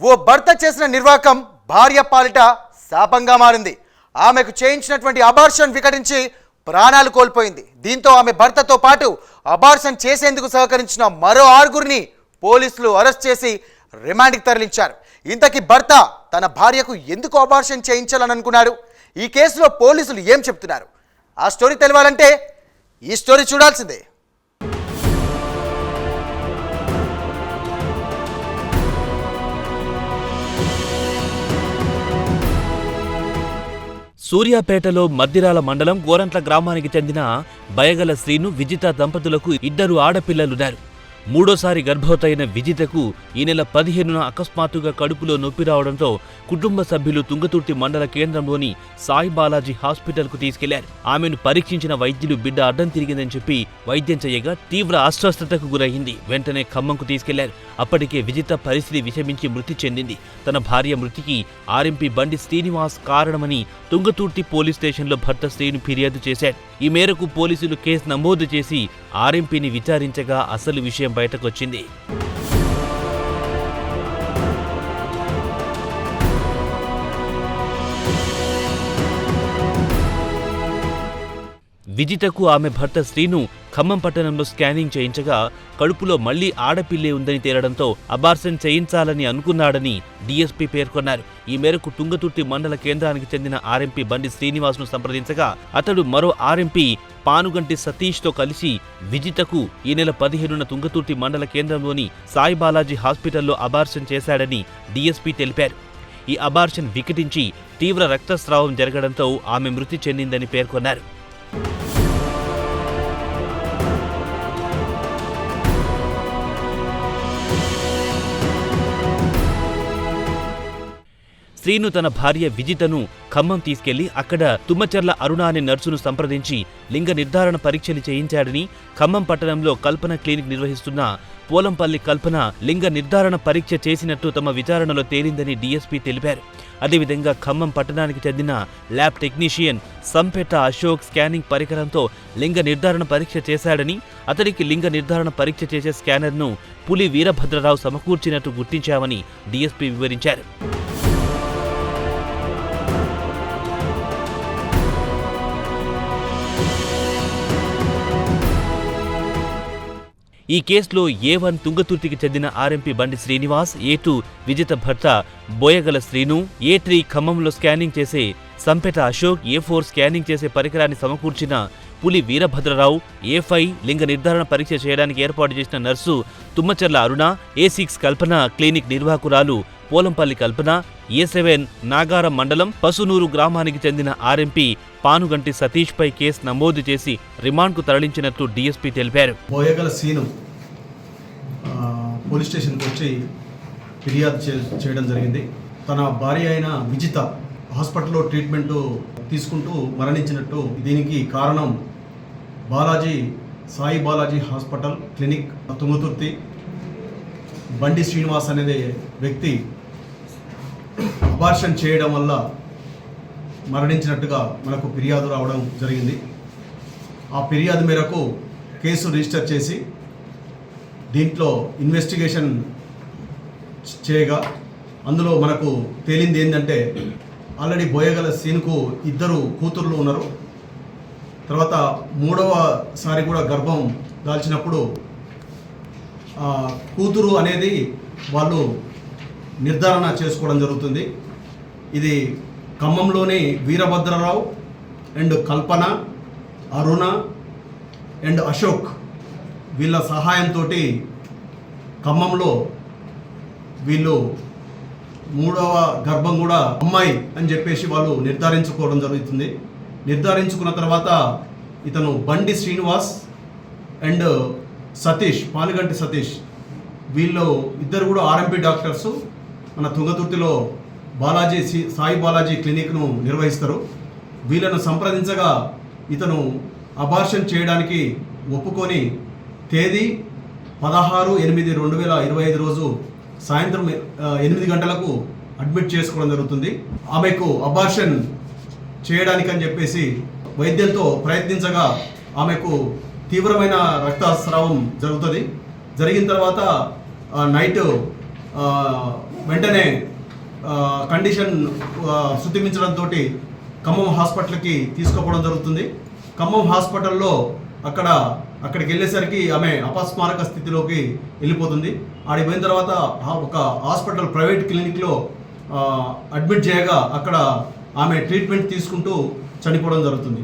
ఓ భర్త చేసిన నిర్వాకం భార్య పాలిట శాపంగా మారింది. ఆమెకు చేయించినటువంటి అబార్షన్ వికటించి ప్రాణాలు కోల్పోయింది. దీంతో ఆమె భర్తతో పాటు అబార్షన్ చేసేందుకు సహకరించిన మరో 6గురిని పోలీసులు అరెస్ట్ చేసి రిమాండ్కి తరలించారు. ఇంతకీ భర్త తన భార్యకు ఎందుకు అబార్షన్ చేయించాలని అనుకున్నాడు? ఈ కేసులో పోలీసులు ఏం చెప్తున్నారు? ఆ స్టోరీ తెలవాలంటే ఈ స్టోరీ చూడాల్సిందే. సూర్యాపేటలో మద్దిరాల మండలం గోరంట్ల గ్రామానికి చెందిన బయగల శ్రీను, విజిత దంపతులకు 2 ఆడపిల్లలున్నారు. మూడోసారి గర్భవతైన విజితకు ఈ నెల 15న అకస్మాత్తుగా కడుపులో నొప్పి రావడంతో కుటుంబ సభ్యులు తుంగతుర్తి మండల కేంద్రంలోని సాయి బాలాజీ హాస్పిటల్కు తీసుకెళ్లారు. ఆమెను పరీక్షించిన వైద్యులు బిడ్డ అడ్డం తిరిగిందని చెప్పి వైద్యం చేయగా తీవ్ర అస్వస్థతకు గురైంది. వెంటనే ఖమ్మంకు తీసుకెళ్లారు. అప్పటికే విజిత పరిస్థితి విషమించి మృతి చెందింది. తన భార్య మృతికి ఆర్ఎంపీ బండి శ్రీనివాస్ కారణమని తుంగతుర్తి పోలీస్ స్టేషన్లో భర్త శ్రీను ఫిర్యాదు చేశాడు. ఈ మేరకు పోలీసులు కేసు నమోదు చేసి ఆర్ఎంపీని విచారించగా అసలు విషయం బయటకొచ్చింది. విజితకు ఆమె భర్త శ్రీను ఖమ్మం పట్టణంలో స్కానింగ్ చేయించగా కడుపులో మళ్లీ ఆడపిల్లే ఉందని తేలడంతో అబార్షన్ చేయించాలని అనుకున్నాడని డీఎస్పీ పేర్కొన్నారు. ఈ మేరకు తుంగతుర్తి మండల కేంద్రానికి చెందిన ఆర్ఎంపీ బండి శ్రీనివాస్ను సంప్రదించగా అతడు మరో ఆర్ఎంపీ పానుగంటి సతీష్తో కలిసి విజితకు ఈ నెల 15న తుంగతుర్తి మండల కేంద్రంలోని సాయి బాలాజీ హాస్పిటల్లో అబార్షన్ చేశాడని డీఎస్పీ తెలిపారు. ఈ అబార్షన్ వికటించి తీవ్ర రక్తస్రావం జరగడంతో ఆమె మృతి చెందిందని పేర్కొన్నారు. శ్రీను తన భార్య విజితను ఖమ్మం తీసుకెళ్లి అక్కడ తుమ్మచెర్ల అరుణ అనే నర్సును సంప్రదించి లింగ నిర్ధారణ పరీక్షలు చేయించాడని, ఖమ్మం పట్టణంలో కల్పన క్లినిక్ నిర్వహిస్తున్న పోలంపల్లి కల్పన లింగ నిర్ధారణ పరీక్ష చేసినట్టు తమ విచారణలో తేలిందని డీఎస్పీ తెలిపారు. అదేవిధంగా ఖమ్మం పట్టణానికి చెందిన ల్యాబ్ టెక్నీషియన్ సంపేట అశోక్ స్కానింగ్ పరికరంతో లింగ నిర్ధారణ పరీక్ష చేశాడని, అతడికి లింగ నిర్ధారణ పరీక్ష చేసే స్కానర్ను పులి వీరభద్రరావు సమకూర్చినట్టు గుర్తించామని డీఎస్పీ వివరించారు. ఈ కేసులో A1 తుంగతుర్తికి చెందిన ఆర్ఎంపీ బండి శ్రీనివాస్, A2 విజిత భర్త బోయగల శ్రీను, A3 ఖమ్మంలో స్కానింగ్ చేసే సంపేట అశోక్, A4 స్కానింగ్ చేసే పరికరాన్ని సమకూర్చిన పులి వీరభద్రరావు, A5 లింగ నిర్ధారణ పరీక్ష చేయడానికి ఏర్పాటు చేసిన నర్సు తుమ్మచెర్ల అరుణ, A6 కల్పన క్లినిక్ నిర్వాహకురాలు పోలంపల్లి కల్పన, A7 నాగారం మండలం పసునూరు గ్రామానికి చెందిన ఆర్ఎంపీ పానుగంటి సతీష్ పై కేసు నమోదు చేసి రిమాండ్కు తరలించినట్లు డీఎస్పీ తెలిపారు. బోయగల సీను పోలీస్ స్టేషన్కి వచ్చి ఫిర్యాదు చేయడం జరిగింది. తన భార్య అయిన విజిత హాస్పిటల్లో ట్రీట్మెంట్ తీసుకుంటూ మరణించినట్టు, దీనికి కారణం సాయి బాలాజీ హాస్పిటల్ క్లినిక్ తుంగతుర్తి బండి శ్రీనివాస్ అనే వ్యక్తి అబార్షన్ చేయడం వల్ల మరణించినట్టుగా మనకు ఫిర్యాదు రావడం జరిగింది. ఆ ఫిర్యాదు మేరకు కేసు రిజిస్టర్ చేసి దీంట్లో ఇన్వెస్టిగేషన్ చేయగా అందులో మనకు తేలింది ఏంటంటే, ఆల్రెడీ బోయగల సీన్కు 2 కూతుర్లు ఉన్నారు. తర్వాత 3వసారి కూడా గర్భం దాల్చినప్పుడు కూతురు అనేది వాళ్ళు నిర్ధారణ చేసుకోవడం జరుగుతుంది. ఇది ఖమ్మంలోని వీరభద్రరావు అండ్ కల్పన, అరుణ అండ్ అశోక్ వీళ్ళ సహాయంతో ఖమ్మంలో వీళ్ళు 3వ గర్భం కూడా అమ్మాయి అని చెప్పేసి వాళ్ళు నిర్ధారించుకోవడం జరుగుతుంది. నిర్ధారించుకున్న తర్వాత ఇతను బండి శ్రీనివాస్ అండ్ సతీష్, పానుగంటి సతీష్, వీళ్ళు 2 కూడా ఆర్ఎంపీ డాక్టర్సు మన తుంగతుర్తిలో సాయి బాలాజీ క్లినిక్ను నిర్వహిస్తారు. వీళ్ళను సంప్రదించగా ఇతను అబార్షన్ చేయడానికి ఒప్పుకొని తేదీ 16/8/2025 రోజు సాయంత్రం 8 గంటలకు అడ్మిట్ చేసుకోవడం జరుగుతుంది. ఆమెకు అబార్షన్ చేయడానికని చెప్పేసి వైద్యంతో ప్రయత్నించగా ఆమెకు తీవ్రమైన రక్తస్రావం జరుగుతుంది. జరిగిన తర్వాత నైట్ వెంటనే కండిషన్ శృతిమించడంతో ఖమ్మం హాస్పిటల్కి తీసుకుపోవడం జరుగుతుంది. ఖమ్మం హాస్పిటల్లో అక్కడికి వెళ్ళేసరికి ఆమె అపస్మారక స్థితిలోకి వెళ్ళిపోతుంది. ఆడికి పోయిన తర్వాత ఒక హాస్పిటల్ ప్రైవేట్ క్లినిక్లో అడ్మిట్ చేయగా అక్కడ ఆమె ట్రీట్మెంట్ తీసుకుంటూ చనిపోవడం జరుగుతుంది.